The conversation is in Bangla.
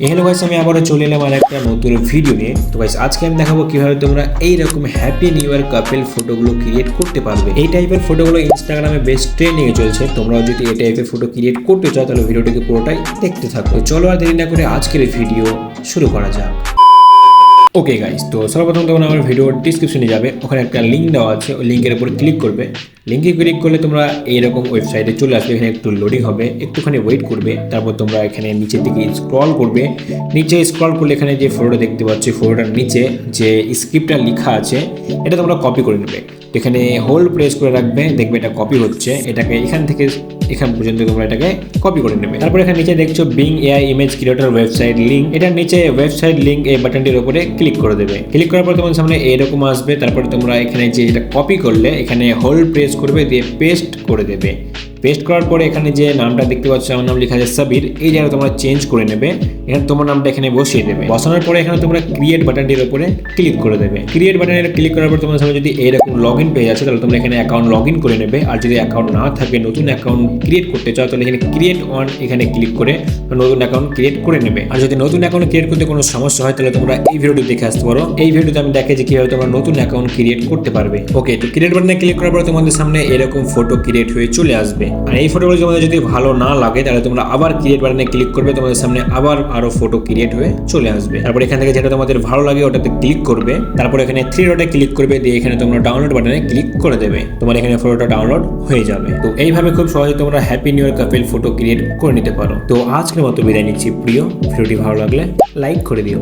হ্যালো গাইস, আমি আবারও চলে এলাম আর একটা নতুন ভিডিও নিয়ে। তো গাইস, আজকে আমি দেখাবো কিভাবে তোমরা এইরকম হ্যাপি নিউ ইয়ার কাপল ফটোগুলো ক্রিয়েট করতে পারবে। এই টাইপের ফটোগুলো ইনস্টাগ্রামে বেশ ট্রেন্ডিং এ চলছে। তোমরাও যদি এই টাইপের ফটো ক্রিয়েট করতে চাও তাহলে ভিডিওটিকে পুরোটাই দেখতে থাকো। চলো আর দেরি না করে আজকের ভিডিও শুরু করা যাক। ওকে গাইস, তো সর্বপ্রথম তোমরা আমার ভিডিওর ডিসক্রিপশনে যাবে, ওখানে একটা লিঙ্ক দেওয়া আছে, ওই লিঙ্কের উপর ক্লিক করবে। লিঙ্কে ক্লিক করলে তোমরা এইরকম ওয়েবসাইটে চলে আসবে। এখানে একটু লোডিং হবে, একটুখানি ওয়েট করবে। তারপর তোমরা এখানে নিচের দিকে স্ক্রল করবে। নিচে স্ক্রল করলে এখানে যে ফটোটা দেখতে পাচ্ছ, ফটোটার নিচে যে স্ক্রিপ্টটা লেখা আছে এটা তোমরা কপি করে নেবে। এখানে হোল্ড প্রেস করে রাখবে, দেখবে এটা কপি হচ্ছে। এটাকে এখান থেকে এখান পর্যন্ত তোমরা এটাকে কপি করে নেবে। তারপর এখানে নিচে দেখছো being AI image creator website link, এটার নিচে ওয়েবসাইট লিঙ্ক এই বাটনটির উপরে ক্লিক করে দেবে। ক্লিক করার পর তোমার সামনে এরকম আসবে। তারপরে তোমরা এখানে যে এটা কপি করলে এখানে হোল্ড প্রেস করবে, দিয়ে পেস্ট করে দেবে। পেস্ট করার পরে এখানে যে নামটা দেখতে পাচ্ছ, আমার নাম লেখা আছে সাবির, এই জায়গায় তোমরা চেঞ্জ করে নেবে। এখানে তোমার নামটা এখানে বসিয়ে দেবে। বসানোর পরে এখানে তোমরা ক্রিয়েট বাটনটির উপরে ক্লিক করে দেবে। ক্রিয়েট বাটনে ক্লিক করার পর তোমার সামনে যদি এরকম লগ ইন পেজ আছে তাহলে তোমরা এখানে অ্যাকাউন্ট লগ ইন করে নেবে। আর যদি অ্যাকাউন্ট না থাকে, নতুন অ্যাকাউন্ট ক্রিয়েট করতে চাও তাহলে এখানে ক্রিয়েট অন এখানে ক্লিক করে নতুন অ্যাকাউন্ট ক্রিয়েট করে নেবে। আর যদি নতুন অ্যাকাউন্ট ক্রিয়েট করতে কোনো সমস্যা হয় তাহলে তোমরা এই ভিডিওটি দেখে আসতে পারো। এই ভিডিওতে আমি দেখে যে কিভাবে তোমরা নতুন অ্যাকাউন্ট ক্রিয়েট করতে পারবে। ওকে, তো ক্রিয়েট বাটনে ক্লিক করার পর তোমাদের সামনে এরকম ফটো ক্রিয়েট হয়ে চলে আসবে। আর এই ফটোগুলো তোমাদের যদি ভালো না লাগে তাহলে তোমরা আবার ক্রিয়েট বাটনে ক্লিক করবে, তোমাদের সামনে আবার আরো ফটো ক্রিয়েট হয়ে চলে আসবে। তারপর এখান থেকে যেটা তোমাদের ভালো লাগে ওটাতে ক্লিক করবে। তারপর এখানে থ্রি ডটে ক্লিক করবে, দিয়ে এখানে তোমরা ডাউনলোড বাটনে ক্লিক করে দেবে। তোমার এখানে ফটোটা ডাউনলোড হয়ে যাবে। তো এইভাবে খুব সহজে তোমরা হ্যাপি নিউ ইয়ার কাপল ফটো ক্রিয়েট করে নিতে পারো। তো আজকের মতো বিদায় নিচ্ছি প্রিয়। ভিডিওটি ভালো লাগলে লাইক করে দিও।